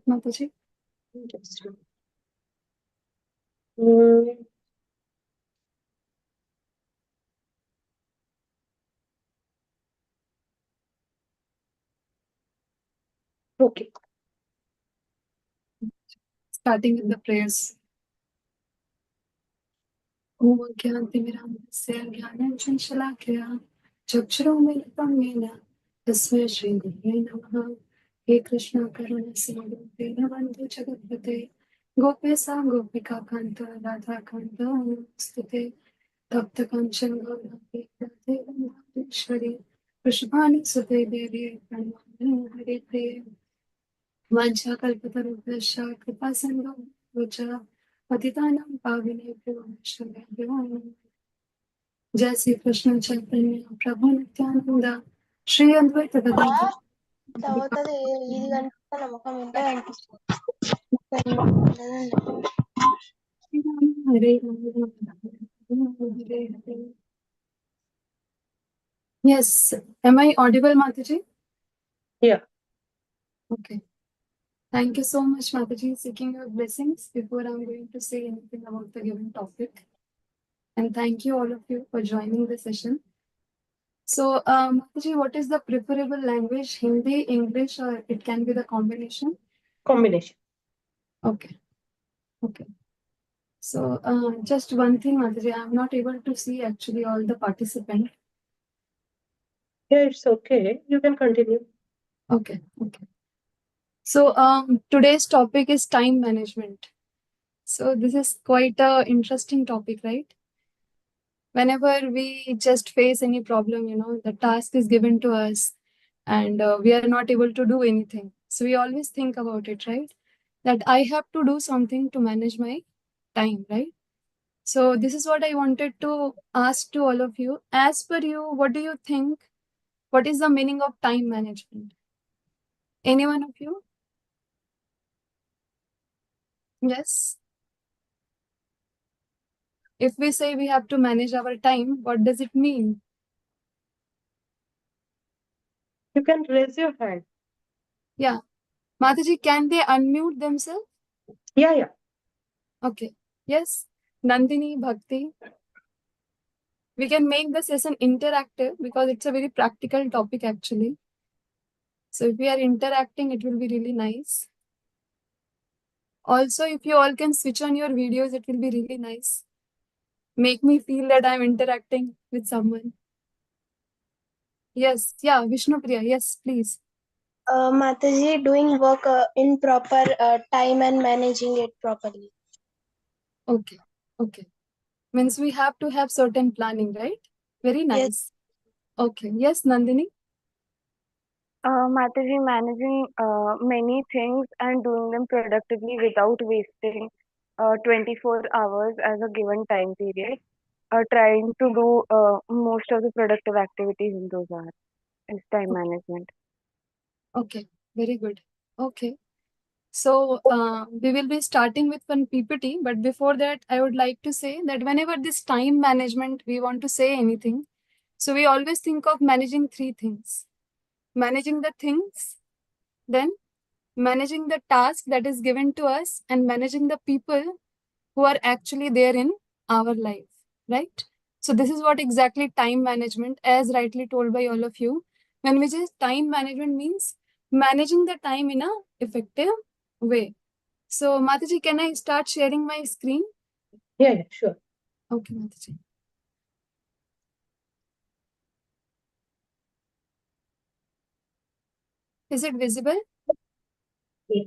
Mataji? Just a minute. Okay. Starting with the prayers. Om Gyantimirandasya Gyananjana Shalakya Chakshuromilitam Yena Tasmai Shri Gurve Namaha. He Krishna Karuna Sindhu Deenabandhu Jagatpate Gopesa Gopika Kanta Radha Kanta Namaste Tapta Kanchan Gaurave Radhe Vrindavaneshwari Vrishabhani Sute Devi Pranamani Hare Priye वाञ्छाकल्पतरुभ्यश्च कृपासिन्धुभ्यो च पतितानां पावनेभ्यो वैष्णवेभ्यो नमः। जय श्री कृष्ण चैतन्य प्रभु नित्यानंद श्री अद्वैत गदाधर చదువుతుంది 5 గంటల ముఖం ఉంటే అనిపిస్తుంది. श्री राम हरे Ram Ram Hare Hare. Yes, am I audible, Mataji? Yeah. Okay. Thank you so much, Mataji, seeking your blessings before I'm going to say anything about the given topic. And thank you all of you for joining the session. So, Mataji, what is the preferable language? Hindi, English, or it can be the combination? Combination. Okay. Okay. So, just one thing, Mataji, I'm not able to see actually all the participants. Yeah, it's okay. You can continue. Okay. Okay. So, today's topic is time management. So, this is quite a interesting topic, right? Whenever we just face any problem, the task is given to us and we are not able to do anything. So we always think about it, right? That I have to do something to manage my time, right? So this is what I wanted to ask to all of you. As per you, what do you think? What is the meaning of time management? Any one of you? Yes. If we say we have to manage our time, what does it mean? You can raise your hand. Yeah. Mataji, can they unmute themselves? Yeah, yeah. Okay. Yes. Nandini, Bhakti. We can make the session interactive because it's a very practical topic actually. So if we are interacting, it will be really nice. Also, if you all can switch on your videos, it will be really nice. Make me feel that I'm interacting with someone. Yes. Yeah. Vishnu Priya. Yes, please. Mataji, doing work in proper time and managing it properly. Okay. Okay. Means we have to have certain planning, right? Very Yes. nice. Okay. Yes, Nandini. Mataji, managing many things and doing them productively without wasting 24 hours as a given time period. Trying to do most of the productive activities in those hours is time management. Okay. Very good. Okay. So we will be starting with one PPT, but before that, I would like to say that whenever this time management, we want to say anything, so we always think of managing three things: managing the things, then managing the task that is given to us, and managing the people who are actually there in our life, right? So this is what exactly time management, as rightly told by all of you. When we say time management means managing the time in a effective way. So, Mataji, can I start sharing my screen? Yeah, yeah, sure. Okay, Mataji. Is it visible? Yeah.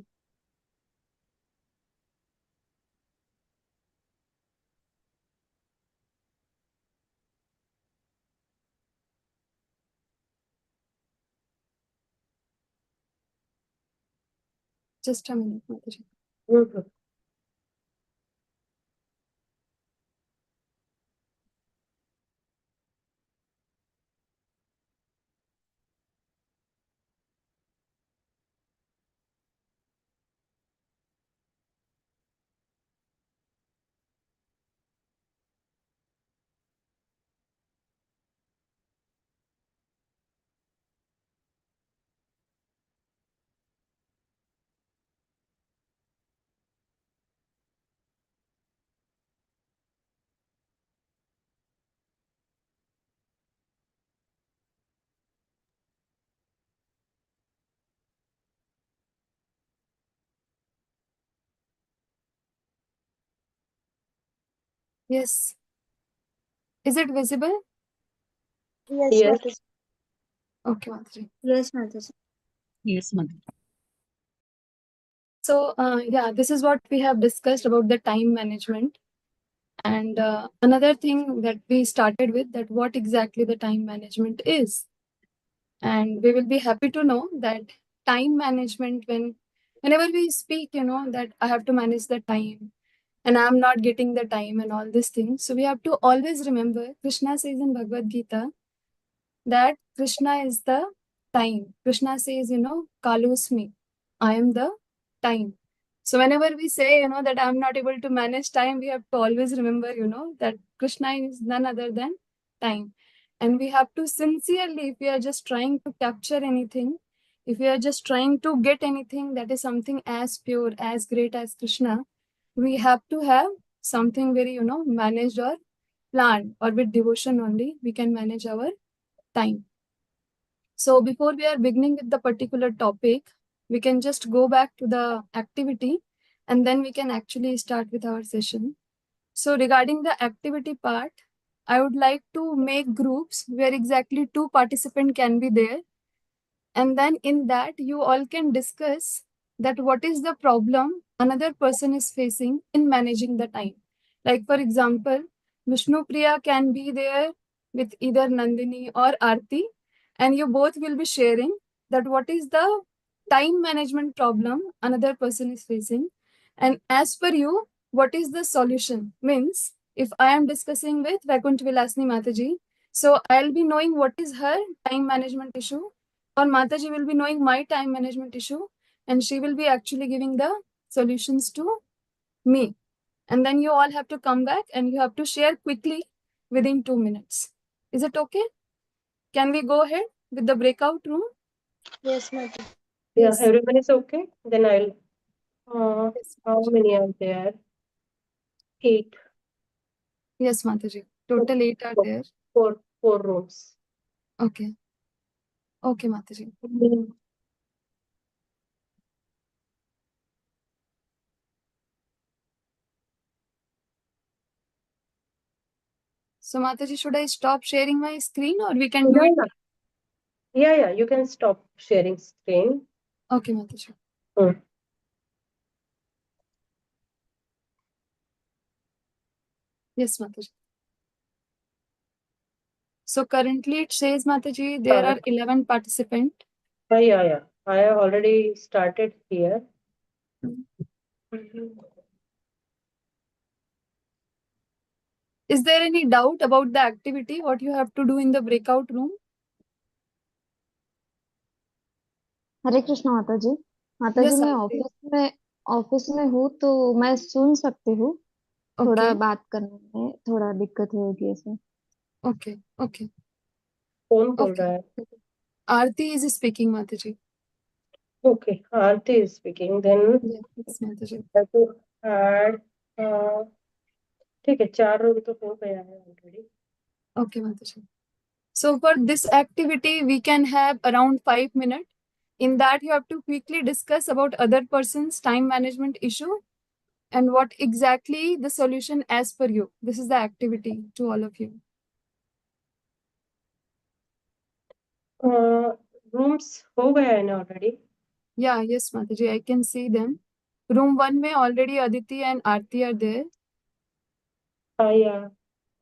Just a minute, Mataji. Mhm. Yes. Is it visible? Yes, Yes. Mataji. Okay, Mataji. Yes, Mataji. Yes, Madhu. So, yeah, this is what we have discussed about the time management. And another thing that we started with, that what exactly the time management is. And we will be happy to know that time management, whenever we speak, that I have to manage the time and I'm not getting the time and all these things. So we have to always remember Krishna says in Bhagavad Gita that Krishna is the time. Krishna says, Kalusmi, I am the time. So whenever we say, that I'm not able to manage time, we have to always remember, that Krishna is none other than time. And we have to sincerely, if we are just trying to capture anything, if we are just trying to get anything that is something as pure, as great as Krishna, we have to have something very, managed or planned, or with devotion only, we can manage our time. So before we are beginning with the particular topic, we can just go back to the activity and then we can actually start with our session. So regarding the activity part, I would like to make groups where exactly 2 participants can be there, and then in that you all can discuss that what is the problem another person is facing in managing the time. Like for example, Vishnu Priya can be there with either Nandini or Arti, and you both will be sharing that what is the time management problem another person is facing, and as per you, what is the solution. Means if I am discussing with Vaikunt Vilasni Mataji, so I'll be knowing what is her time management issue, or Mataji will be knowing my time management issue, and she will be actually giving the solutions to me. And then you all have to come back and you have to share quickly within 2 minutes. Is it okay? Can we go ahead with the breakout room? Yes, Mataji. Yeah, Yes. everyone is okay. Then I'll. Yes, How Mataji. many are there? 8. Yes, Mataji. Total 8 are Four, there. four rooms. Okay. Okay, Mataji. Mm. So, Mataji, should I stop sharing my screen or we can do Yeah, it? yeah. You can stop sharing screen. Okay, Mataji. Mm. Yes, Mataji. So currently it says, Mataji, there are 11 participants. Yeah. I have already started here. Is there any doubt about the activity, what you have to do in the breakout room? हरे कृष्ण माता जी Yes, मैं Aarti. Office में हूँ तो मैं सुन सकती हूँ थोड़ा Okay, बात करने में थोड़ा दिक्कत होगी इसमें okay, okay, कौन बोल okay. रहा है? Aarti is speaking, Mataji. Okay, Aarti is speaking. Then Yes, Mataji. I have to add. ठीक है, 4 रूम तो हो गया है already. Okay, Mataji. So for this activity, we can have around 5 minutes. In that, you have to quickly discuss about other person's time management issue and what exactly the solution as per you. This is the activity to all of you. Rooms हो गया है ना already? Yeah, yes, Mataji, I can see them. Room 1 में already Aditi and Aarti are there. Yeah.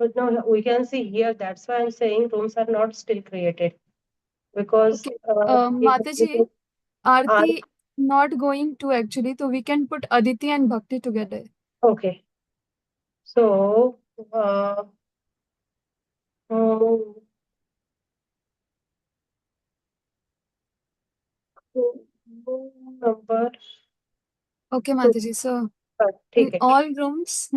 But no, we can see here. That's why I'm saying rooms are not still created because Okay. if Mataji, Aarti not going to actually, so we can put Aditi and Bhakti together. okay. So um, room number Okay, 2. Mataji. So ठीक in है. all rooms,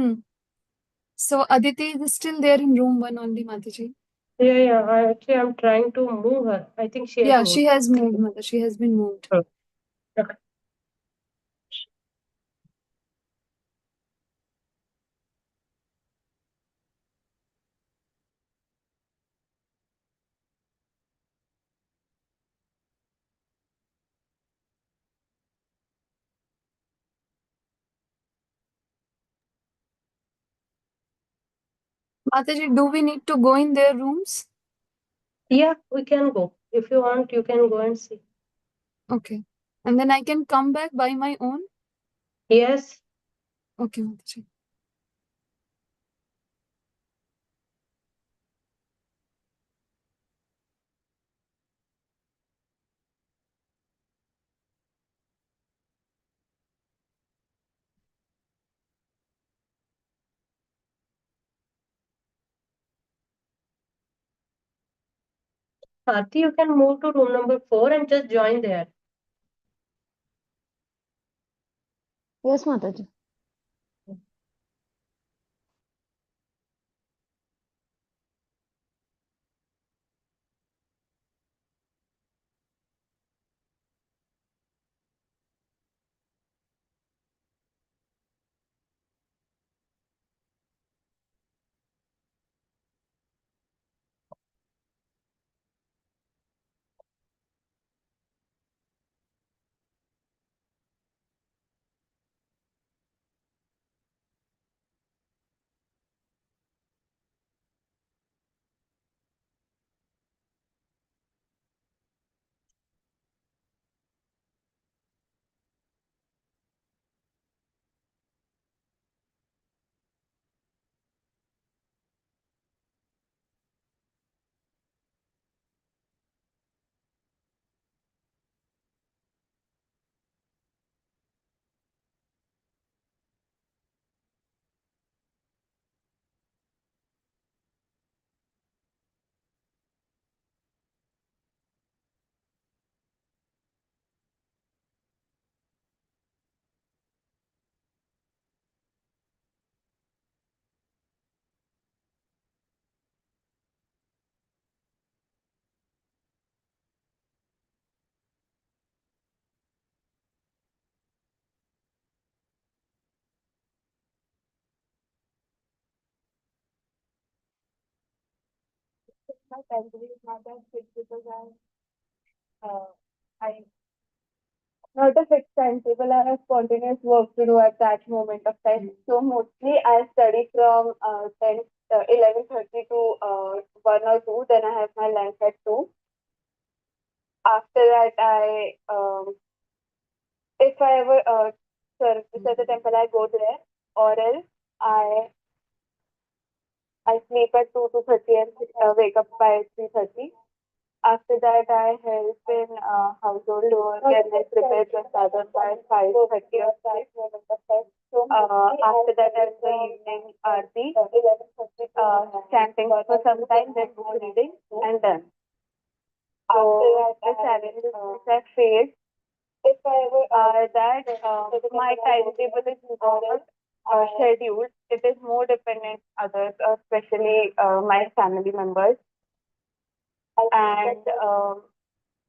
so Aditi is still there in room 1 only, Mataji. Yeah. I'm trying to move her. I think she has Yeah, moved. she has moved, Mother. She has been moved. Okay. Mataji, do we need to go in their rooms? Yeah, we can go. If you want, you can go and see. Okay. And then I can come back by my own? Yes. Okay, Mataji. Aarti, you can move to room number 4 and just join there. Yes, Mataji. My timetable is not that fixed because I not a fixed timetable. I have spontaneous work to do at that moment of time. So mostly I study from 11:30 to 1 or 2. Then I have my lunch at 2. After that, if I ever service at the temple, I go there, or else I sleep at 2 to 30 and wake up by 3:30. After that, I help in household work and then prepare prasadam by 5:30 or 6. After that, in the evening, aarti, chanting for some time, then book reading, and done. So the challenges which I faced are that my timetable is not scheduled. It is more dependent others, especially my family members. And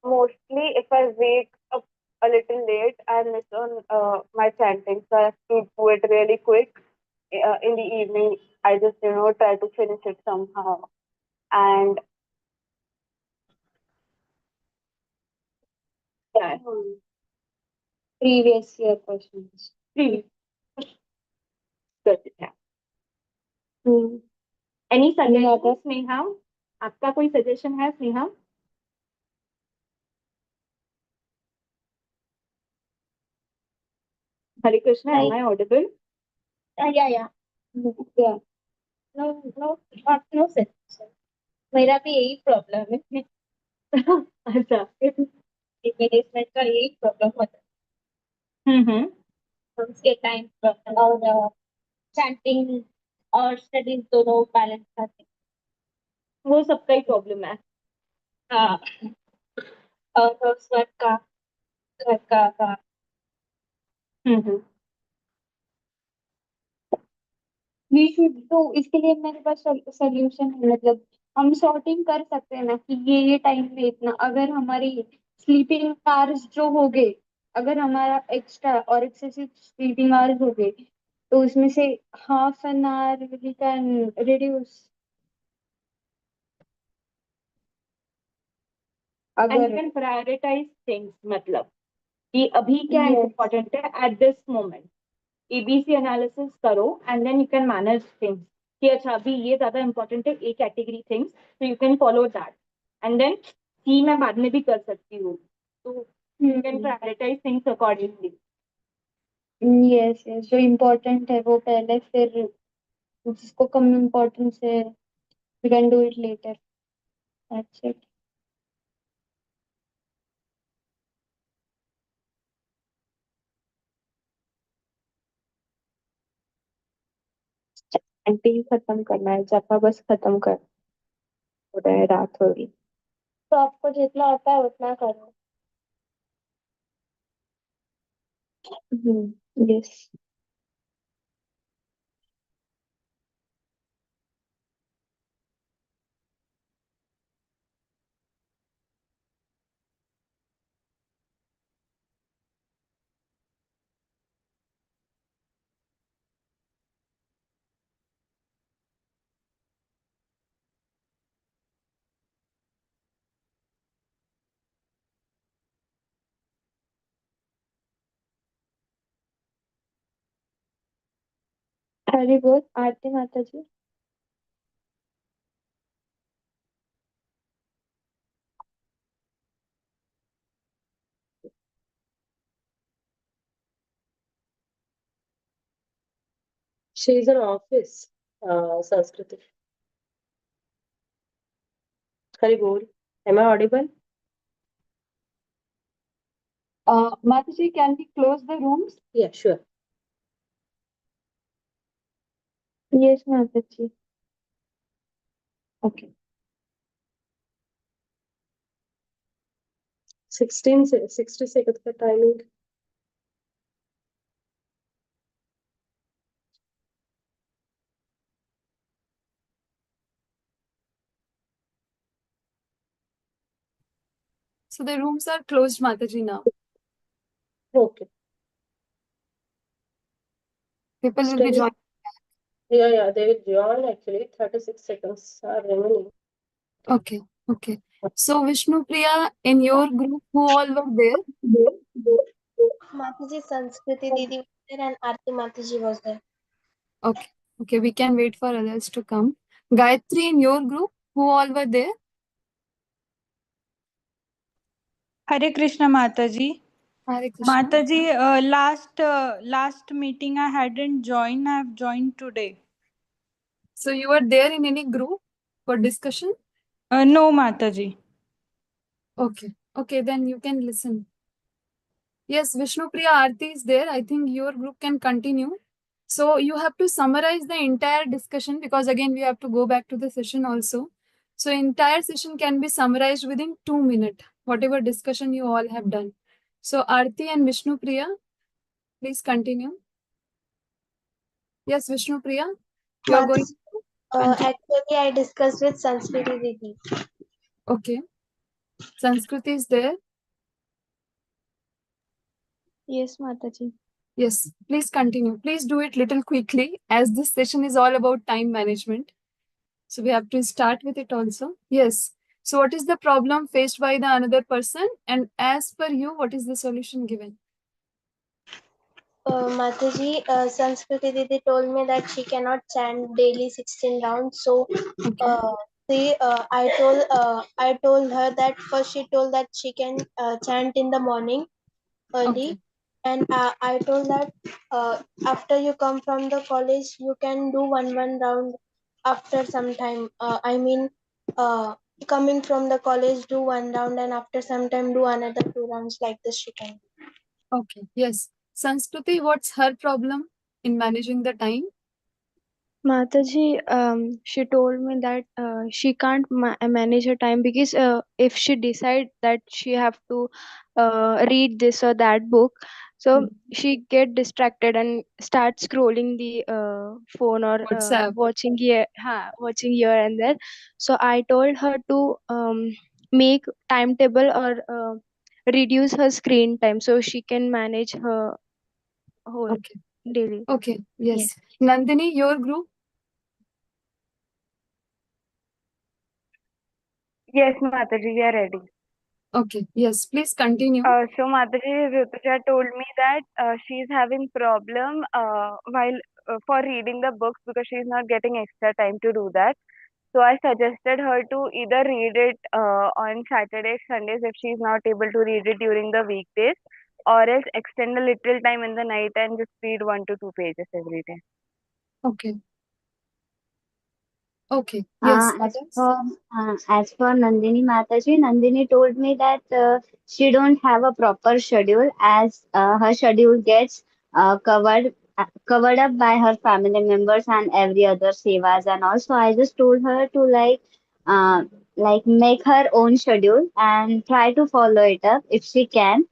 mostly, if I wake up a little late, I miss on my chanting, so I have to do it really quick. In the evening, I just try to finish it somehow. And yeah, Previous year questions. previous. Good. Yeah. Any suggestion other? Sneha आपका कोई suggestion है स्नेहा हरे Krishna am I audible Yeah. Yeah. No, not no sense. मेरा भी यही problem है अच्छा management का यही प्रॉब्लम होता है उसके टाइम पर और चैंटिंग और स्टडीज दोनों बैलेंस करते वो सबका ही प्रॉब्लम है हैं। हाँ और हाउसवर्क का घर का काम हम्म वी शुड तो इसके लिए मेरे पास सोल्यूशन है मतलब हम सॉर्टिंग कर सकते हैं ना कि ये टाइम में इतना अगर हमारी स्लीपिंग आवर्स जो हो गए अगर हमारा एक्स्ट्रा और एक्सेसिव स्लीपिंग आवर्स हो गए तो उसमें से half an hour we can reduce and you अगर can prioritize things मतलब कि अभी क्या Yes. इम्पोर्टेंट है at this moment ABC analysis करो and then you can manage things कि अच्छा अभी ये ज्यादा इंपॉर्टेंट है, ए कैटेगरी थिंग्स, तो you can follow that, and then C मैं बाद में भी कर सकती हूँ, तो you can prioritize things accordingly. Yes yes, जो इम्पोर्टेंट है वो पहले, फिर जिसको कम इम्पोर्टेंस है we can do it later, that's it. Aunty खत्म करना है, जपा बस खत्म कर, हो रहा है रात हो रही। तो आपको जितना आता है उतना करो। यस। हरी बोल आरती माता जी। She is in office, Sanskriti. Hari bol. Am I audible? Mataji, can we close the rooms? Yeah, sure. Yes माता जी। Okay. 60 seconds का timing. So the rooms are closed, Mataji, now. Okay. People will be Still, joining. yeah, they will join actually. 36 seconds are remaining. Okay, okay. So Vishnu Priya, in your group, who all were there? Mataji, Sanskriti Didi was there and Aarti Mataji was there. Okay, okay. We can wait for others to come. Gayatri, in your group, who all were there? Hare Krishna Mataji. Hare Krishna. Mataji, last meeting I hadn't joined. I have joined today. So you were there in any group for discussion? No Mataji. Okay, okay. Then you can listen. Yes, Vishnu Priya Aarti is there. I think your group can continue. So you have to summarize the entire discussion because again we have to go back to the session also. So entire session can be summarized within 2 minutes, whatever discussion you all have done. So Aarti and Vishnu Priya, please continue. Yes, Vishnu Priya, you are going Mataji, to continue. actually I discussed with Sanskriti Didi. Okay. Sanskriti is there. Yes माता जी। Yes, please continue. Please do it little quickly as this session is all about time management. So we have to start with it also. Yes. So what is the problem faced by the another person? And as per you, what is the solution given? Mataji, Sanskriti Didi told me that she cannot chant daily 16 rounds. So, Okay. I told her that first she told that she can chant in the morning early, Okay. and I told that after you come from the college, you can do one round after some time. Coming from the college, do one round, and after some time, do another 2 rounds like this. She can. Okay. Yes. Sanskriti, what's her problem in managing the time? Mataji, she told me that she can't manage her time because if she decide that she have to read this or that book, so she get distracted and start scrolling the phone or WhatsApp. watching here and there. So I told her to make timetable or reduce her screen time so she can manage her whole Okay. daily. Okay. Yes. Yes. Nandini, your group? Yes, Mataji, we are ready. Okay. Yes. Please continue. So Mataji, Rutuja told me that she is having problem while for reading the books because she's not getting extra time to do that. So I suggested her to either read it on Saturdays, Sundays if she's not able to read it during the weekdays, or else extend a little time in the night and just read 1 to 2 pages every day. Okay. Okay. Yes, As others? for Nandini Mataji, Nandini told me that she don't have a proper schedule as her schedule gets covered up by her family members and every other sevas, and also I just told her to uh, make her own schedule and try to follow it up if she can,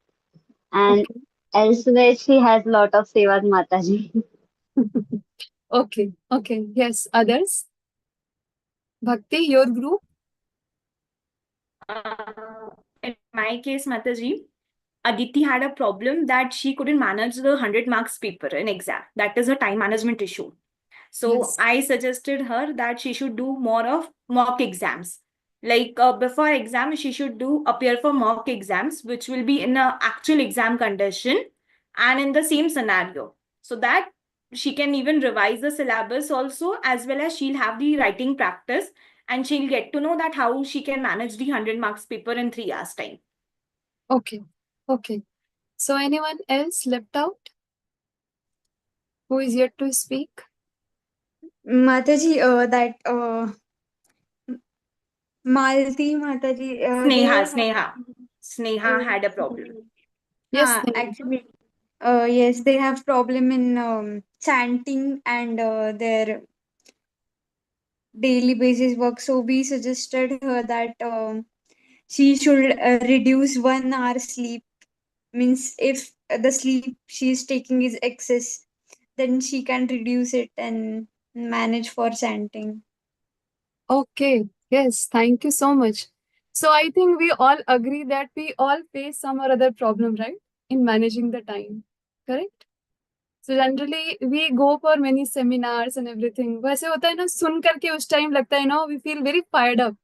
and Okay. elsewhere she has lot of sevas, Mataji. Okay. Okay. Yes, others? Bhakti, your group? In my case, Mataji, Aditi had a problem that she couldn't manage the 100 marks paper in exam. That is a time management issue. So Yes. I suggested her that she should do more of mock exams. Like before exam, she should do appear for mock exams, which will be in a actual exam condition and in the same scenario. So that she can even revise the syllabus also, as well as she'll have the writing practice and she'll get to know that how she can manage the 100 marks paper in 3 hours time. Okay. Okay. So anyone else left out? Who is yet to speak? Mataji, that Malti Mataji, Sneha, Sneha had a problem. Yes, Sneha. actually, yes, they have problem in chanting and their daily basis work. So we suggested her that she should reduce 1 hour sleep. Means if the sleep she is taking is excess, then she can reduce it and manage for chanting. Okay. Yes, thank you so much. So I think we all agree that we all face some or other problem, right? In managing the time. Correct? So generally we go for many seminars and everything. वैसे होता है ना, सुन करके उस time लगता है ना, we feel very fired up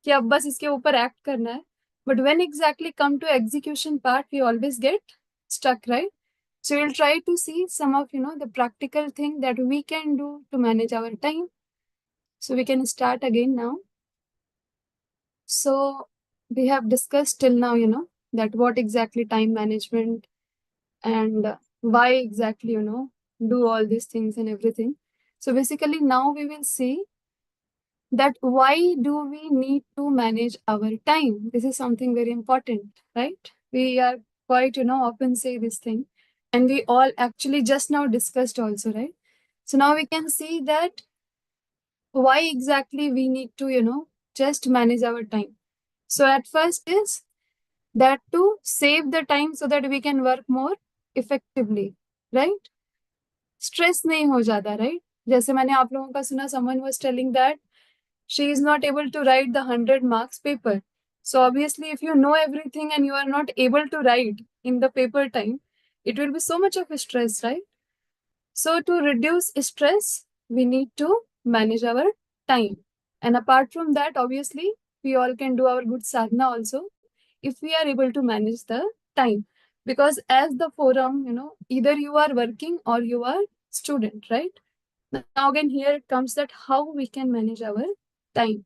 कि अब बस इसके ऊपर एक्ट करना है. But when exactly come to execution part, we always get stuck, right? So we'll try to see some of the practical thing that we can do to manage our time. So we can start again now. So we have discussed till now, that what exactly time management and why exactly, do all these things and everything. So basically now we will see that why do we need to manage our time? This is something very important, right? We are quite, often say this thing, and we all actually just now discussed also, right? So now we can see that why exactly we need to, just manage our time. So at first is that to save the time so that we can work more effectively, right? Stress नहीं हो जाता, right? जैसे मैंने आप लोगों का सुना, someone was telling that she is not able to write the 100 marks paper. So obviously, if you know everything and you are not able to write in the paper time, it will be so much of a stress, right? So to reduce stress, we need to manage our time. And apart from that, obviously, we all can do our good sadhana also if we are able to manage the time. Because as the forum, either you are working or you are student, right? Now again, here it comes that how we can manage our time.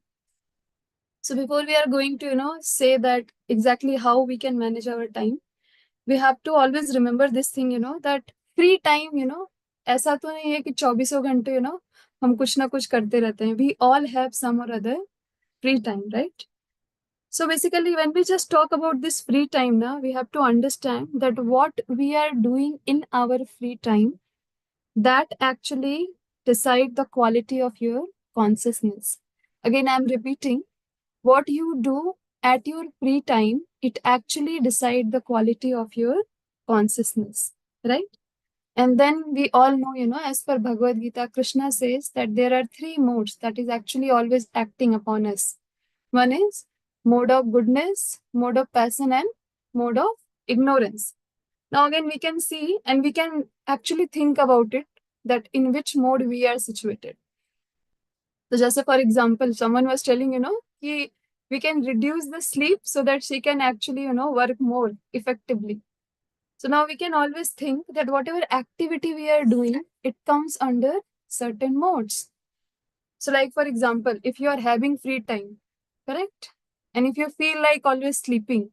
So before we are going to, say that exactly how we can manage our time, we have to always remember this thing, that free time, ऐसा तो नहीं है कि 24 घंटे, हम कुछ ना कुछ करते रहते हैं. We all have some or other free time, right? So basically, when we just talk about this free time now, we have to understand that what we are doing in our free time, that actually decide the quality of your consciousness. Again, I'm repeating, what you do at your free time, it actually decide the quality of your consciousness, right? And then we all know, as per Bhagavad Gita, Krishna says that there are three modes that is actually always acting upon us. One is mode of goodness, mode of passion, and mode of ignorance. Now again, we can see and we can actually think about it, that in which mode we are situated. So just for example, someone was telling, we can reduce the sleep so that she can actually, work more effectively. So now we can always think that whatever activity we are doing, it comes under certain modes. So like for example, if you are having free time, correct? And if you feel like always sleeping,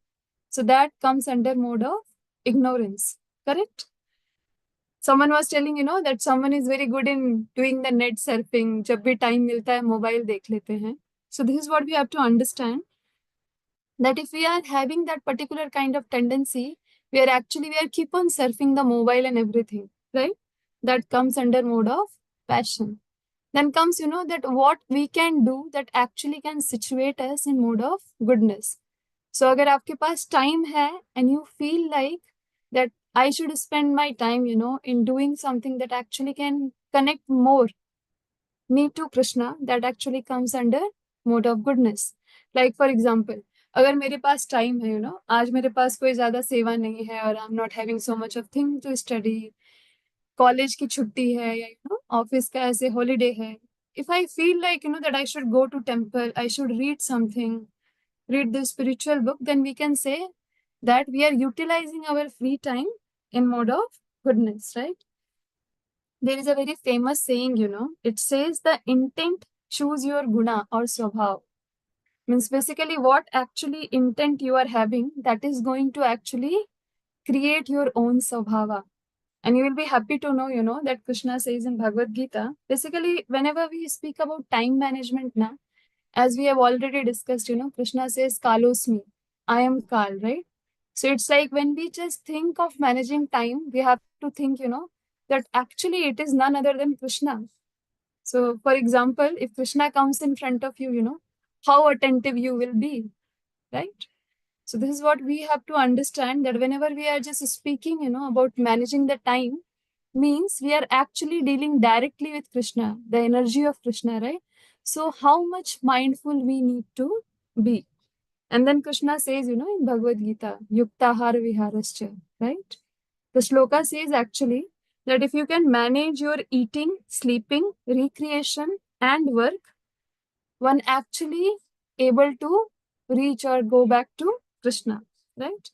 so that comes under mode of ignorance, correct? Someone was telling, that someone is very good in doing the net surfing. जब भी time मिलता है mobile देख लेते हैं. So this is what we have to understand, that if we are having that particular kind of tendency, we are keep on surfing the mobile and everything, right? That comes under mode of passion. Then comes, that what we can do that actually can situate us in mode of goodness. So अगर आपके पास time है and you feel like that I should spend my time, in doing something that actually can connect more me to Krishna, that actually comes under mode of goodness. Like for example, अगर मेरे पास time है, आज मेरे पास कोई ज्यादा सेवा नहीं है और I am not having so much of thing to study, college की छुट्टी है या ऑफिस का ऐसे हॉलीडे है, if I feel like that I should go to temple, I should read something, read the spiritual book, then we can say that we are utilizing our free time in mode of goodness, right? There is a very famous saying, it says the intent choose your guna or swabhav. Means basically what actually intent you are having, that is going to actually create your own swabhava. And you will be happy to know, that Krishna says in Bhagavad Gita, basically whenever we speak about time management now, as we have already discussed, Krishna says Kalosmi, I am Kal, right? So it's like when we just think of managing time, we have to think, that actually it is none other than Krishna. So for example, if Krishna comes in front of you, how attentive you will be, right? So this is what we have to understand, that whenever we are just speaking, about managing the time, means we are actually dealing directly with Krishna, the energy of Krishna, right? So how much mindful we need to be. And then Krishna says, in Bhagavad Gita, Yuktahar Viharascha, right? The shloka says actually that if you can manage your eating, sleeping, recreation, and work, one actually able to reach or go back to Krishna, right?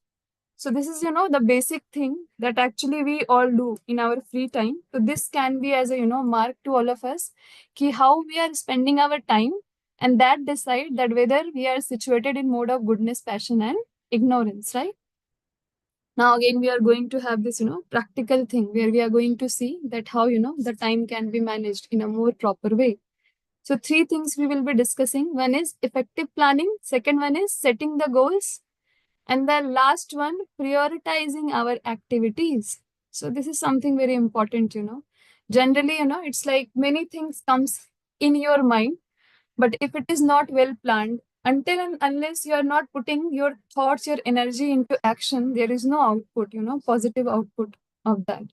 So this is, the basic thing that actually we all do in our free time. So this can be as a, mark to all of us, ki how we are spending our time, and that decide that whether we are situated in mode of goodness, passion, and ignorance, right? Now again, we are going to have this, practical thing where we are going to see that how, the time can be managed in a more proper way. So three things we will be discussing. One is effective planning. Second one is setting the goals. And the last one, prioritizing our activities. So this is something very important, Generally, it's like many things comes in your mind, but if it is not well planned, until and unless you are not putting your thoughts, your energy into action, there is no output, positive output of that.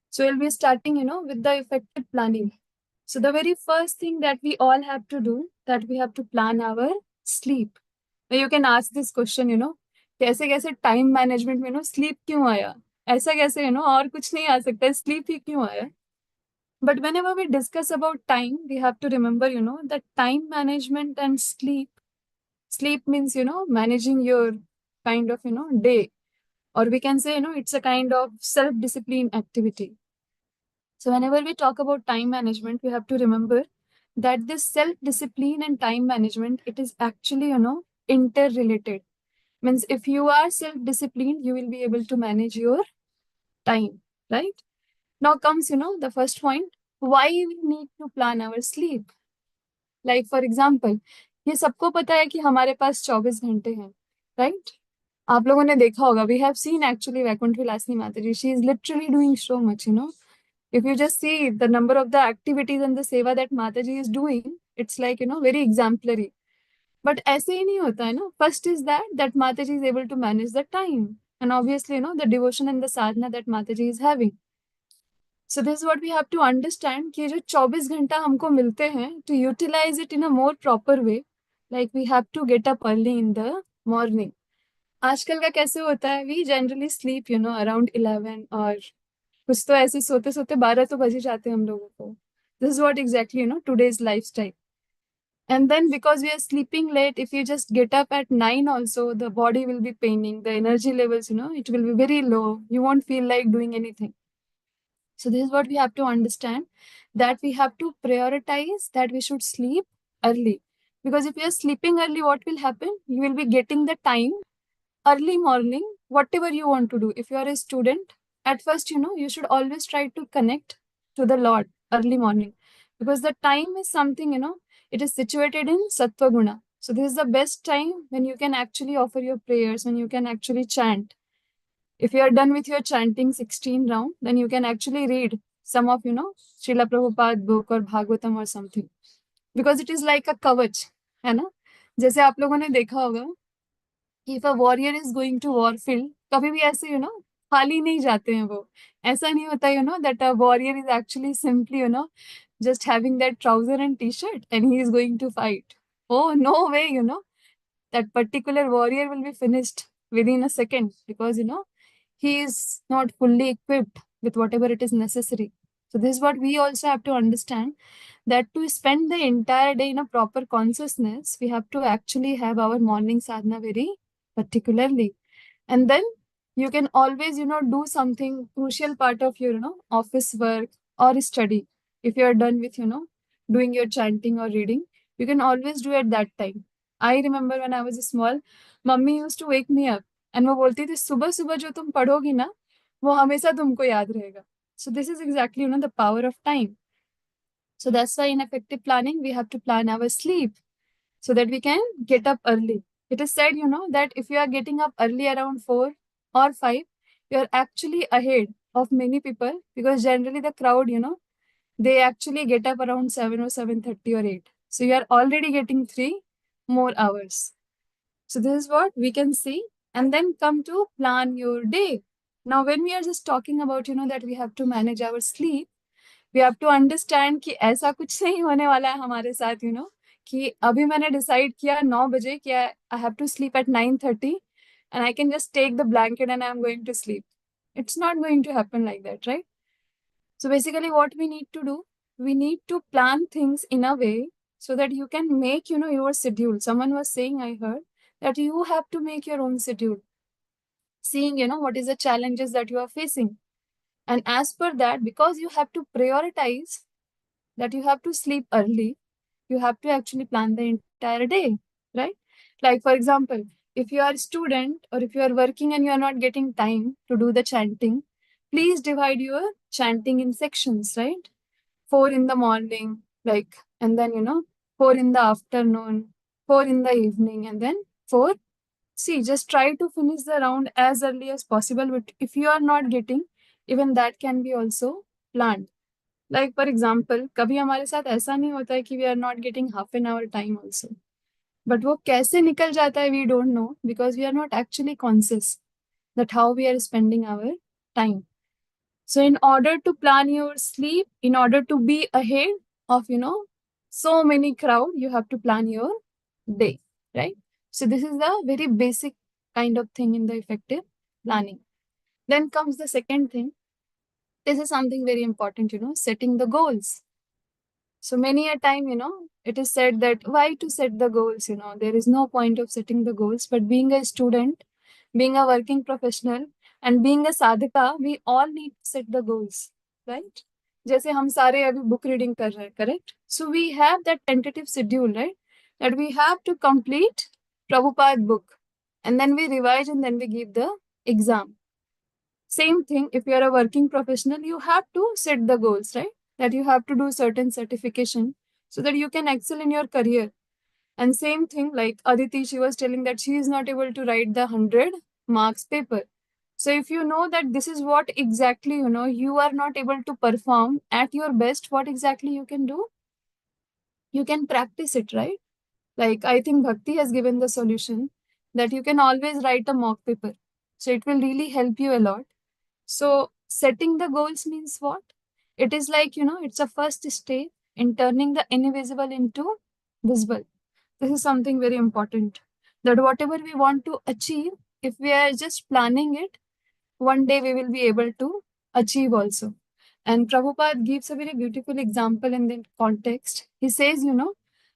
So we'll be starting, with the effective planning. So the very first thing that we all have to do, that we have to plan our sleep. Now you can ask this question, कैसे कैसे time management में sleep क्यों आया, ऐसा कैसे और कुछ नहीं आ सकता, स्लीप ही क्यों आया. But whenever we discuss about time, we have to remember, that time management and sleep means, managing your kind of, day, or we can say, it's a kind of self-discipline activity. So whenever we talk about time management, we have to remember that this self-discipline and time management, it is actually, interrelated. Means if you are self-disciplined, you will be able to manage your time, right? Now comes, the first point, why we need to plan our sleep. Like for example, ये सबको पता है कि हमारे पास 24 घंटे हैं, right? आप लोगों ने देखा होगा, we have seen actually Vaikuntha Vilasini Mataji, she is literally doing so much, If you just see the number of the activities and the seva that Mataji is doing, it's like, very exemplary. But ऐसे ही नहीं होता है ना. First is that Mataji is able to manage the time. And obviously, the devotion and the sadhana that Mataji is having. So this is what we have to understand, कि जो 24 घंटा हमको मिलते हैं, to utilize it in a more proper way, like we have to get up early in the morning. आजकल का कैसे होता है, we generally sleep, around 11, और कुछ तो ऐसे सोते सोते 12 तो बज ही जाते हैं हम लोगों को. This is what exactly, today's lifestyle. And then because we are sleeping late, if you just get up at 9 also, the body will be paining, the energy levels, it will be very low. You won't feel like doing anything. So this is what we have to understand, that we have to prioritize that we should sleep early. Because if you are sleeping early, what will happen? You will be getting the time early morning, whatever you want to do. If you are a student, at first, you should always try to connect to the Lord early morning. Because the time is something, it is situated in Sattva Guna. So this is the best time when you can actually offer your prayers, when you can actually chant. If you are done with your chanting 16 round, then you can actually read some of, Srila Prabhupada book or Bhagavatam or something. Because it is like a kavach, है ना? जैसे आप लोगों ने देखा होगा कि if a warrior is going to war field, कभी भी ऐसे, खाली नहीं जाते हैं वो. ऐसा नहीं होता, that a warrior is actually simply, just having that trouser and t-shirt and he is going to fight. Oh, no way, that particular warrior will be finished within a second because, he is not fully equipped with whatever it is necessary. So this is what we also have to understand, that to spend the entire day in a proper consciousness, we have to actually have our morning sadhana very particularly. And then you can always, do something crucial part of your, office work or study. If you are done with, doing your chanting or reading, you can always do at that time. I remember when I was small, mummy used to wake me up and वो बोलती थी सुबह सुबह जो तुम पढ़ोगी ना वो हमेशा तुमको याद रहेगा. So this is exactly, the power of time. So that's why in effective planning, we have to plan our sleep so that we can get up early. It is said, that if you are getting up early around 4 or 5, you are actually ahead of many people because generally the crowd, they actually get up around 7 or 7:30 or 8. So you are already getting 3 more hours. So this is what we can see, and then come to plan your day. Now, when we are just talking about, that we have to manage our sleep, we have to understand कि ऐसा कुछ नहीं होने वाला है हमारे साथ, कि अभी मैंने decide किया 9 बजे कि I have to sleep at 9:30 and I can just take the blanket and I'm going to sleep. It's not going to happen like that, right? So basically what we need to do, we need to plan things in a way so that you can make, your schedule. Someone was saying, I heard, that you have to make your own schedule, seeing, what is the challenges that you are facing. And as per that, because you have to prioritize that you have to sleep early, you have to actually plan the entire day, right? Like, for example, if you are a student or if you are working and you are not getting time to do the chanting, please divide your chanting in sections, right? 4 in the morning, like, and then, 4 in the afternoon, 4 in the evening, and then 4. See, just try to finish the round as early as possible. But if you are not getting, even that can be also planned. Like for example, कभी हमारे साथ ऐसा नहीं होता है कि we are not getting half an hour time also. But वो कैसे निकल जाता है we don't know because we are not actually conscious that how we are spending our time. So in order to plan your sleep, in order to be ahead of, so many crowd, you have to plan your day, right? So this is the very basic kind of thing in the effective planning. Then comes the second thing. This is something very important, setting the goals. So many a time, it is said that why to set the goals, there is no point of setting the goals, but being a student, being a working professional, and being a sadhaka, we all need to set the goals, right? जैसे हम सारे अभी book reading कर रहे हैं, correct? So we have that tentative schedule, right? That we have to complete Prabhupada book, and then we revise and then we give the exam. Same thing, if you are a working professional, you have to set the goals, right? That you have to do certain certification so that you can excel in your career. And same thing, like Aditi, she was telling that she is not able to write the 100 marks paper. So if you know that this is what exactly, you are not able to perform at your best, what exactly you can do? You can practice it, right? Like I think Bhakti has given the solution that you can always write a mock paper. So it will really help you a lot. So setting the goals means what? It is like, it's a first step in turning the invisible into visible. This is something very important. That whatever we want to achieve, if we are just planning it, one day we will be able to achieve also. And Prabhupada gives a very beautiful example in the context. He says,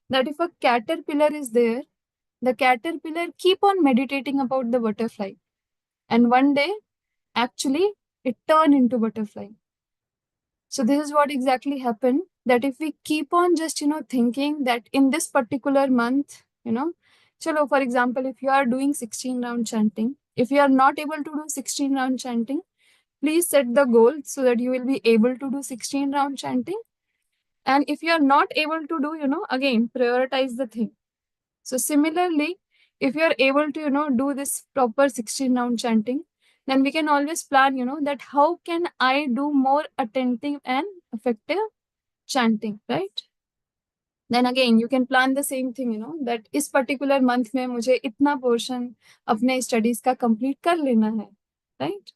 that if a caterpillar is there, the caterpillar keep on meditating about the butterfly. And one day, actually, it turned into butterfly. So this is what exactly happened, that if we keep on just, thinking that in this particular month, chalo, for example, if you are doing 16 round chanting, if you are not able to do 16 round chanting, please set the goal so that you will be able to do 16 round chanting. And if you are not able to do, again, prioritize the thing. So similarly, if you are able to, do this proper 16 round chanting, then we can always plan, that how can I do more attentive and effective chanting, right? Then again, you can plan the same thing, that इस particular month में मुझे इतना portion अपने studies का complete कर लेना है, right?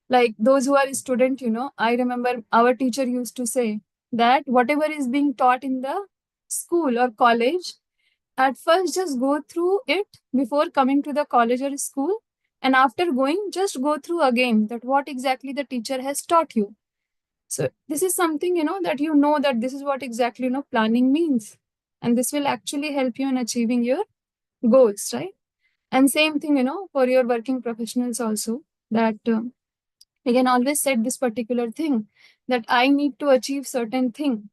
Like those who are student, I remember our teacher used to say that whatever is being taught in the school or college, at first just go through it before coming to the college or school, and after going just go through again that what exactly the teacher has taught you. So this is something, that this is what exactly, planning means. And this will actually help you in achieving your goals, right? And same thing, for your working professionals also, that we can always set this particular thing, that I need to achieve certain thing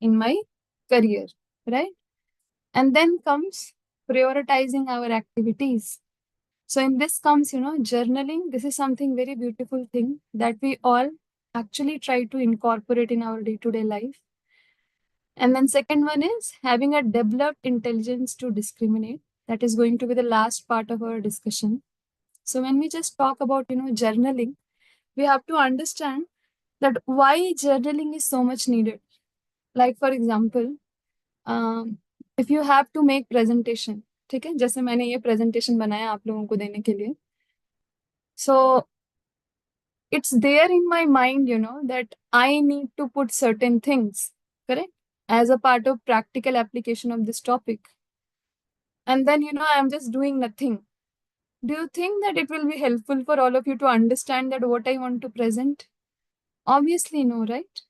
in my career, right? And then comes prioritizing our activities. So in this comes, journaling. This is something very beautiful thing that we all actually try to incorporate in our day-to-day life. And then second one is having a developed intelligence to discriminate. That is going to be the last part of our discussion. So when we just talk about, journaling, we have to understand that why journaling is so much needed. Like for example, if you have to make presentation, ठीक है, जैसे मैंने ये presentation बनाया आप लोगों को देने के लिए, so it's there in my mind, that I need to put certain things, correct, as a part of practical application of this topic. And then, I'm just doing nothing. Do you think that it will be helpful for all of you to understand that what I want to present? Obviously, no, right?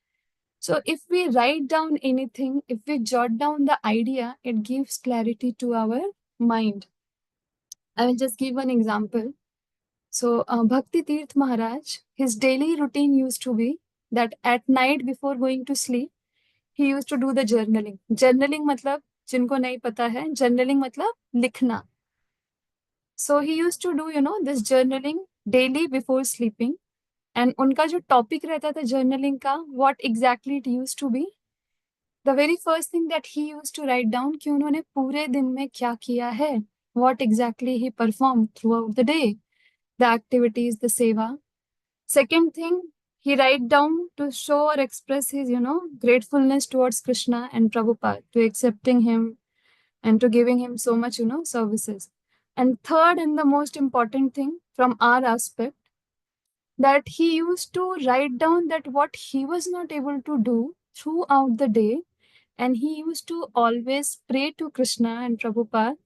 So if we write down anything, if we jot down the idea, it gives clarity to our mind. I will just give one example. So Bhakti Tirth Maharaj, his daily routine used to be that at night before going to sleep, he used to do the journaling. Journaling मतलब जिनको नहीं पता है, journaling मतलब लिखना. So he used to do, this journaling daily before sleeping. And उनका जो topic रहता था journaling का, what exactly it used to be, the very first thing that he used to write down कि उन्होंने पूरे दिन में क्या किया है, what exactly he performed throughout the day, the activities, the seva. Second thing, he write down to show or express his, gratefulness towards Krishna and Prabhupada, to accepting him and to giving him so much, services. And third and the most important thing from our aspect, that he used to write down that what he was not able to do throughout the day, and he used to always pray to Krishna and Prabhupada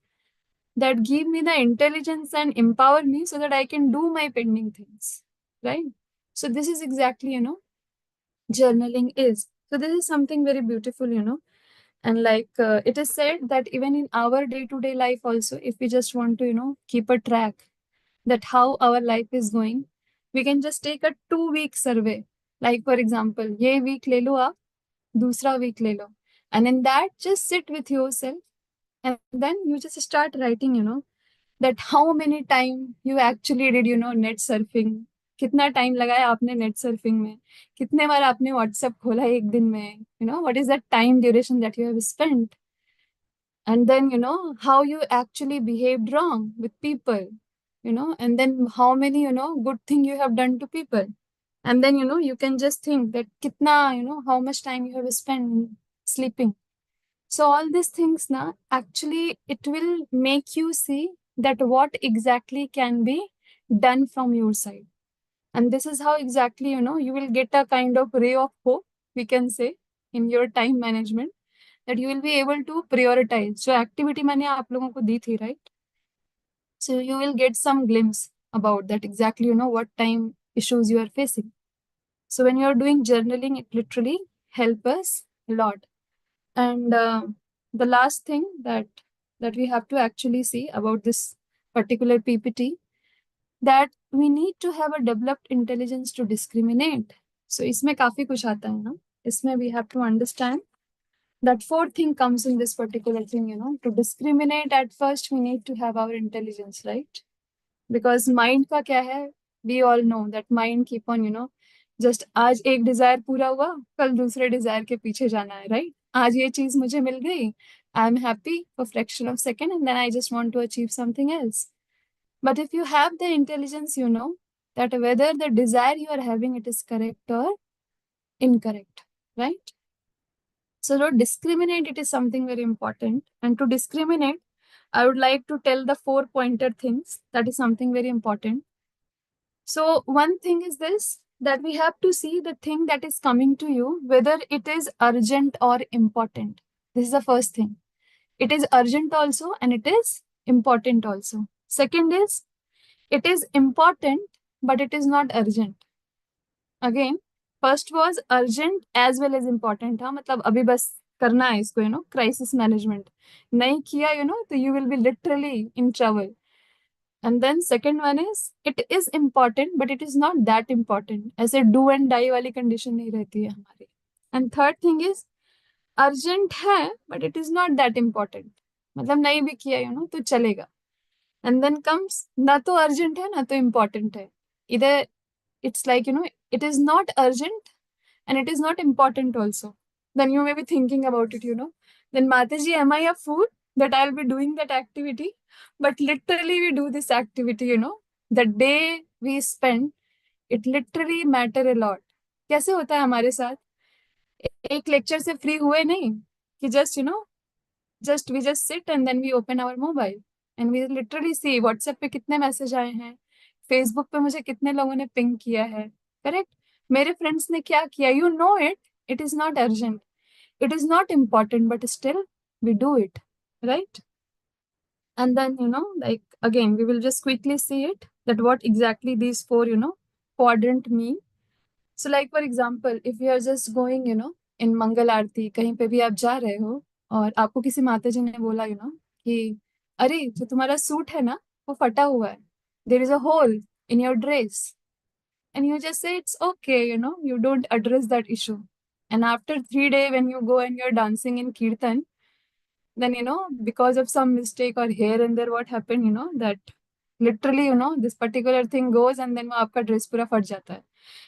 that give me the intelligence and empower me so that I can do my pending things, right? So this is exactly, journaling is. So this is something very beautiful, and like it is said that even in our day-to-day life also, if we just want to, keep a track that how our life is going, we can just take a 2-week survey. Like for example, ये week ले लो आप, दूसरा week ले लो. And in that, just sit with yourself and then you just start writing, that how many time you actually did, net surfing. कितना time लगाया आपने net surfing में, कितने बार आपने व्हाट्सएप खोला एक दिन में, what is that time duration that you have spent, and then how you actually behaved wrong with people, and then how many good thing you have done to people, and then you can just think that kitna how much time you have spent sleeping. So all these things now actually it will make you see that what exactly can be done from your side. And this is how exactly, you will get a kind of ray of hope, we can say, in your time management, that you will be able to prioritize. So activity मैंने आप लोगों को दी थी, right? So you will get some glimpse about that exactly, what time issues you are facing. So when you are doing journaling, it literally help us a lot. And the last thing that we have to actually see about this particular PPT, that we need to have a developed intelligence to discriminate. So इसमें काफी कुछ आता है ना, इसमें we have to understand that fourth thing comes in this particular thing, to discriminate. At first we need to have our intelligence, right? Because mind का क्या है, we all know that mind keep on, just आज एक Dzire पूरा हुआ, कल दूसरे Dzire के पीछे जाना है, right? आज ये चीज मुझे मिल गई, I am happy for fraction of second, and then I just want to achieve something else. But if you have the intelligence, you know that whether the desire you are having, it is correct or incorrect, right? So to discriminate, it is something very important. And to discriminate, I would like to tell the 4-pointer things. That is something very important. So one thing is this, that we have to see the thing that is coming to you, whether it is urgent or important. This is the first thing. It is urgent also and it is important also. Second is, it is important, but it is not urgent. Again, first was urgent as well as important. हाँ, मतलब अभी बस करना है इसको, crisis management. नहीं किया, तो you will be literally in trouble. And then second one is, it is important, but it is not that important. ऐसे do and die वाली condition नहीं रहती है हमारी. And third thing is, urgent है, but it is not that important. मतलब नहीं भी किया, तो चलेगा. And then comes, ना तो urgent है, ना तो important है. Either it's like, it is not urgent and it is not important also. Then you may be thinking about it, Then Mataji, am I a fool that I'll be doing that activity? But literally we do this activity, The day we spend, it literally matter a lot. कैसे होता है हमारे साथ? एक lecture से free हुए नहीं कि just we just sit and then we open our mobile and we literally see WhatsApp पे कितने मैसेज आए हैं, फेसबुक पे मुझे कितने लोगों ने पिंग किया है, करेक्ट? मेरे फ्रेंड्स ने क्या किया, it is not urgent, it is not important, but still we do it, right? And then like again we will just quickly see it, that what exactly these four quadrant mean. So like for example, if you are just going in मंगल आरती, कहीं पे भी आप जा रहे हो और आपको किसी माता जी ने बोला कि अरे जो तुम्हारा सूट है ना वो फटा हुआ है, there is a hole in your dress, and you just say it's okay, you don't address that issue. And after 3 days when you go and you're dancing in kirtan, then because of some mistake or here and there, what happened, that literally this particular thing goes and then वो आपका dress पूरा फट जाता है,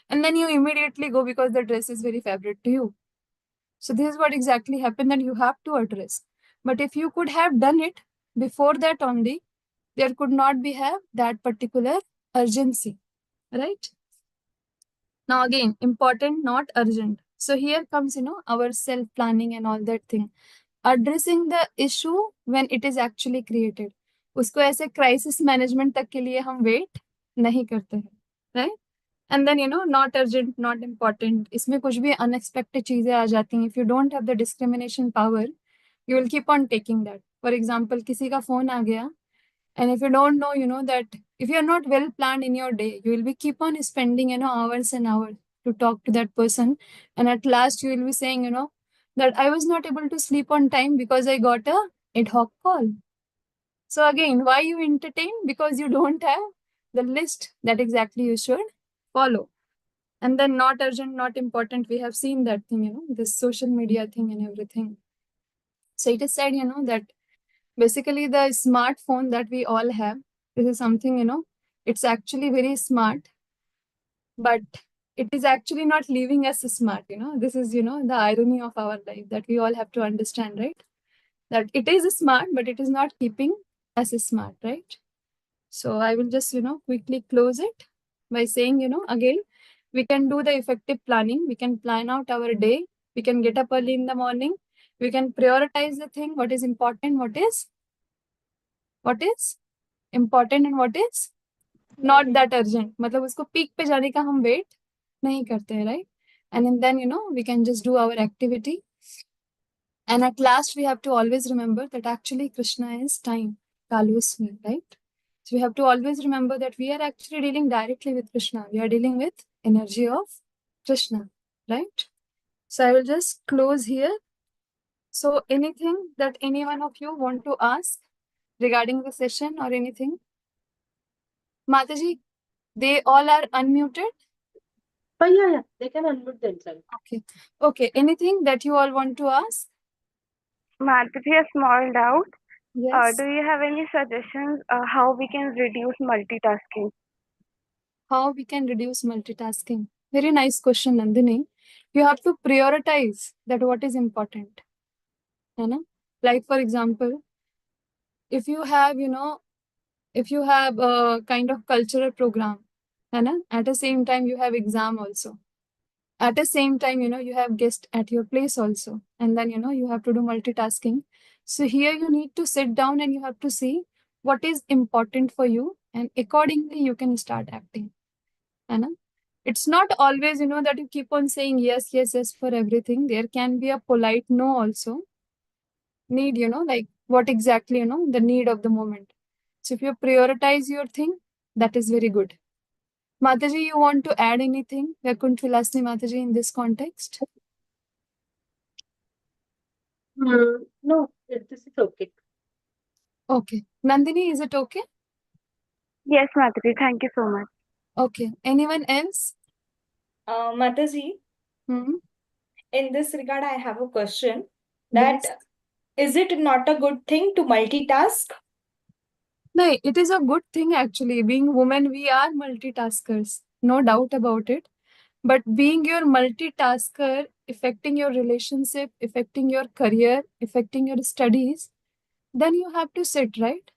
and then you immediately go because the dress is very favorite to you. So this is what exactly happened, that you have to address. But if you could have done it before that only, there could not be have that particular urgency, right? Now again, important, not urgent. So here comes, our self-planning and all that thing. Addressing the issue when it is actually created. उसको ऐसे crisis management तक के लिए हम wait नहीं करते हैं, right? And then, not urgent, not important. इसमें कुछ भी unexpected चीजें आ जाती हैं. If you don't have the discrimination power, you will keep on taking that. For example, किसी का phone आ गया, and if you don't know, that if you are not well planned in your day, you will be keep on spending, hours and hours to talk to that person. And at last you will be saying, that I was not able to sleep on time because I got a ad hoc call. So again, why you entertain? Because you don't have the list that exactly you should follow. And then not urgent, not important. We have seen that thing, this social media thing and everything. So it is said, that basically the smartphone that we all have, this is something, it's actually very smart, but it is actually not leaving us smart, This is, the irony of our life that we all have to understand, right? That it is smart, but it is not keeping us smart, right? So I will just, quickly close it by saying, again, we can do the effective planning. We can plan out our day. We can get up early in the morning. We can prioritize the thing, what is important, what is important and what is not that urgent. मतलब उसको peak पे जाने का हम wait नहीं करते हैं, right? And then, we can just do our activity. And at last, we have to always remember that actually Krishna is time, Kalusmi, right? So we have to always remember that we are actually dealing directly with Krishna. We are dealing with energy of Krishna, right? So I will just close here. So anything that any one of you want to ask regarding the session or anything? Mataji, they all are unmuted? Oh, yeah, they can unmute themselves. Okay. Okay. Anything that you all want to ask? Mataji, a small doubt. Yes. Do you have any suggestions how we can reduce multitasking? How we can reduce multitasking? Very nice question, Nandini. You have to prioritize that what is important. You know? Like for example, if you have, if you have a kind of cultural program, at the same time you have exam also. At the same time, you have guest at your place also. And then, you have to do multitasking. So here you need to sit down and you have to see what is important for you. And accordingly, you can start acting. Anna? It's not always, that you keep on saying yes, yes, yes for everything. There can be a polite no also. Need, like what exactly, the need of the moment. So if you prioritize your thing, that is very good. Mataji, you want to add anything? Vakuntvilasni Mataji in this context? No, this is okay. Okay. Nandini, is it okay? Yes, Mataji, thank you so much. Okay. Anyone else? Mataji, Hmm? in this regard, I have a question Yes. that is it not a good thing to multitask? No, it is a good thing actually. Being women, we are multitaskers. No doubt about it. But being your multitasker, affecting your relationship, affecting your career, affecting your studies, then you have to sit, right?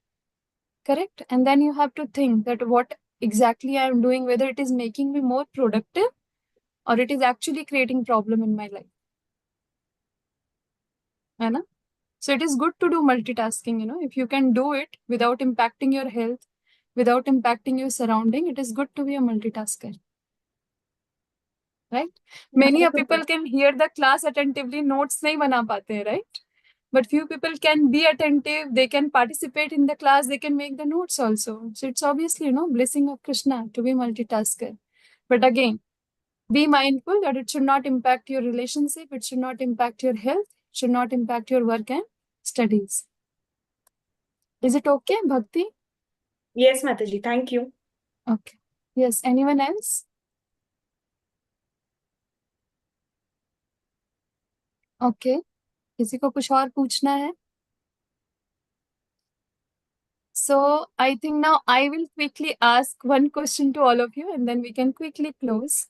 Correct? And then you have to think that what exactly I am doing, whether it is making me more productive or it is actually creating problem in my life. Anna? So it is good to do multitasking, if you can do it without impacting your health, without impacting your surrounding, it is good to be a multitasker. Right? Many a people can hear the class attentively, notes nahi bana pate, right? But few people can be attentive, they can participate in the class, they can make the notes also. So it's obviously, blessing of Krishna to be multitasker. But again, be mindful that it should not impact your relationship, it should not impact your health, it should not impact your work and studies. Is it okay, Bhakti? Yes, Mataji, thank you. Okay. Yes, anyone else? Okay. किसी को कुछ और पूछना है? So I think now I will quickly ask one question to all of you and then we can quickly close.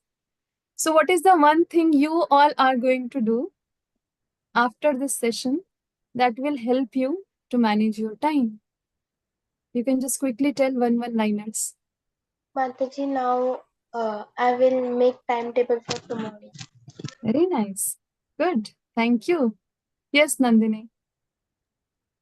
So what is the one thing you all are going to do after this session that will help you to manage your time? You can just quickly tell one-liners. Mataji, now I will make timetable for tomorrow. Very nice. Good. Thank you. Yes, Nandini.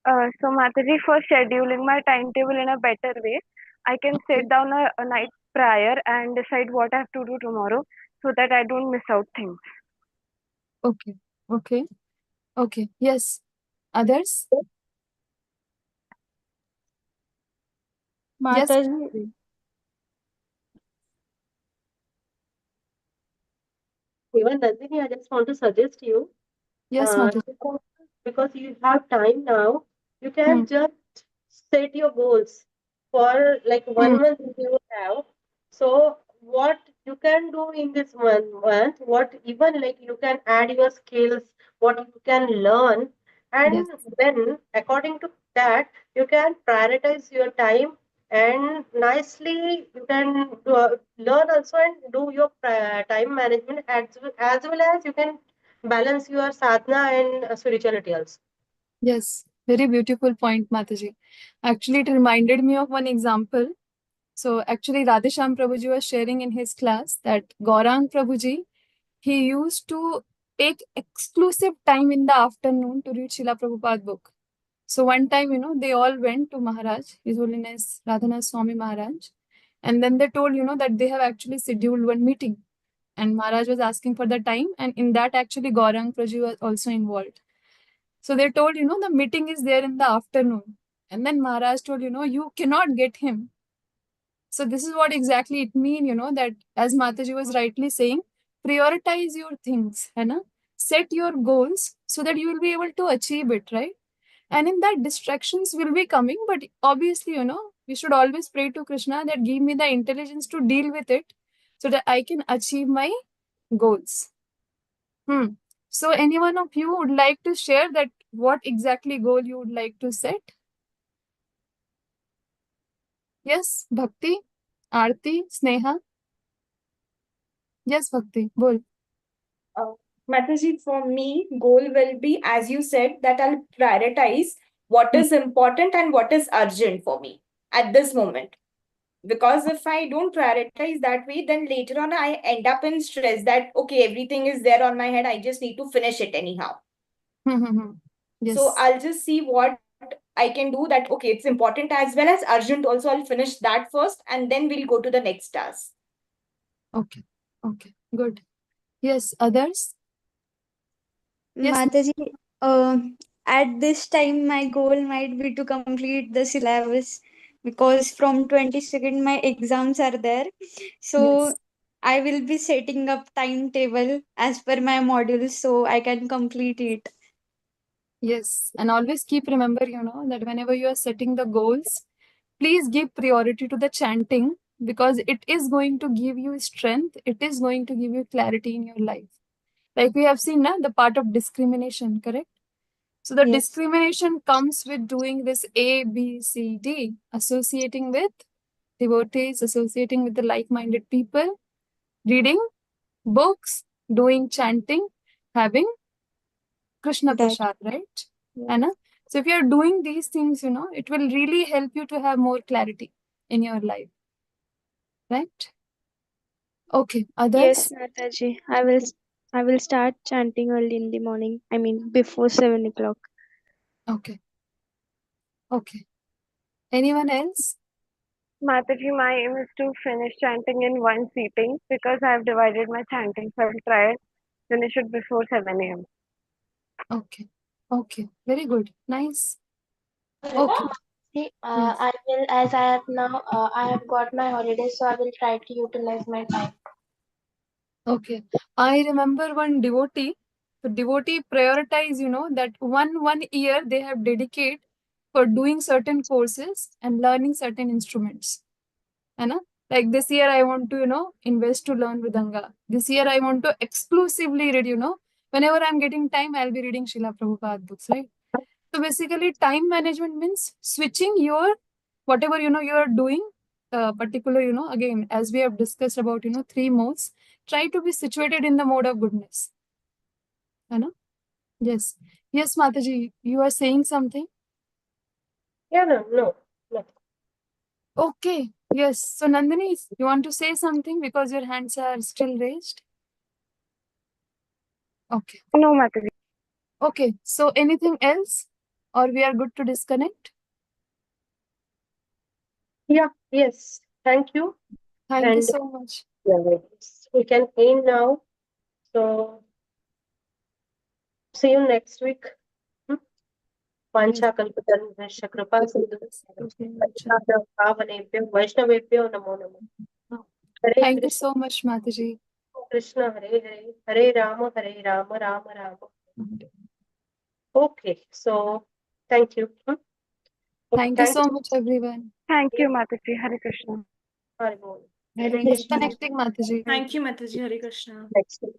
So Mataji, for scheduling my timetable in a better way, I can Okay. sit down a night prior and decide what I have to do tomorrow so that I don't miss out things. Okay. Okay. Okay. Yes. Others? Yes. Mataji, Even Nandini, I just want to suggest you, Yes, Mataji. because you have time now, you Hmm. can just set your goals for like Hmm. 1 month you have. So what you can do in this 1 month, what even like you can add your skills, what you can learn, Yes. and then according to that, you can prioritize your time and nicely you can learn also and do your time management as well as you can balance your sadhana and spirituality also. Yes. Very beautiful point, Mataji. Actually, it reminded me of one example. So actually, Radhesham Prabhuji was sharing in his class that Gaurang Prabhuji, he used to take exclusive time in the afternoon to read Srila Prabhupada book. So one time, they all went to Maharaj, His Holiness Radhanath Swami Maharaj, and then they told, that they have actually scheduled one meeting. And Maharaj was asking for the time, and in that actually Gaurang Prabhuji was also involved. So they told, the meeting is there in the afternoon. And then Maharaj told, you cannot get him. So this is what exactly it means, that as Mataji was rightly saying, prioritize your things, है ना? set your goals so that you will be able to achieve it, right? And in that, distractions will be coming, but obviously, we should always pray to Krishna that give me the intelligence to deal with it so that I can achieve my goals. So any one of you would like to share that what exactly goal you would like to set? Yes, Bhakti, Aarti, Sneha. Yes, Bhakti, bol. Mataji, for me, goal will be, as you said, that I'll prioritize what is important and what is urgent for me at this moment. Because if I don't prioritize that way, then later on I end up in stress that, okay, everything is there on my head. I just need to finish it anyhow. Yes. So I'll just see what I can do that, okay, it's important as well as urgent also. I'll finish that first and then we'll go to the next task. Okay. Okay. Good. Yes. Others? Yes. Mataji, at this time, my goal might be to complete the syllabus because from 22nd my exams are there. So Yes. I will be setting up timetable as per my modules so I can complete it. Yes. And always keep remember, that whenever you are setting the goals, please give priority to the chanting because it is going to give you strength. It is going to give you clarity in your life. Like we have seen now, the part of discrimination, correct? So the Yes. discrimination comes with doing this A, B, C, D, associating with devotees, associating with the like-minded people, reading books, doing chanting, having Krishna That. Prasad, right? Anna? So if you're doing these things, it will really help you to have more clarity in your life, right? Okay, Yes, others? Mataji. I will start chanting early in the morning. I mean before 7 o'clock. Okay, okay. Anyone else? Mataji, my aim is to finish chanting in one sitting because I have divided my chanting, so I'll try and finish it before 7 a.m. Okay, okay. Very good. Nice. Okay. See, Yes. I will, as I have now, I have got my holidays, so I will try to utilize my time. Okay. I remember one devotee. The devotee prioritize, that one year they have dedicated for doing certain courses and learning certain instruments. Like this year I want to, invest to learn Vidanga. This year I want to exclusively read, whenever I'm getting time, I'll be reading Srila Prabhupada books, right? So basically, time management means switching your whatever you are doing, particular, again, as we have discussed about, three modes, try to be situated in the mode of goodness. Yes. Yes, Mataji, you are saying something? Yeah, no. Okay. Yes. So Nandini, you want to say something because your hands are still raised? Okay. No, Mataji. Okay. So anything else? Or we are good to disconnect? Yeah, yes. Thank you. Thank you And so much. we can end now. So see you next week. वाञ्छाकल्पतरुभ्यश्च कृपा सिन्धुभ्यः पावनेभ्यो वैष्णवेभ्यो नमो नमः हरे Thank you Krishna so much, Mataji. Krishna Hare Hare Hare Ram Ram okay so thank you Thank you thanks so much, everyone. Thank you, Mataji. Hare Krishna. Hare Bol. Hare Keep Krishna. connecting, Mataji. Thank you, Mataji. Hare Krishna. Next week.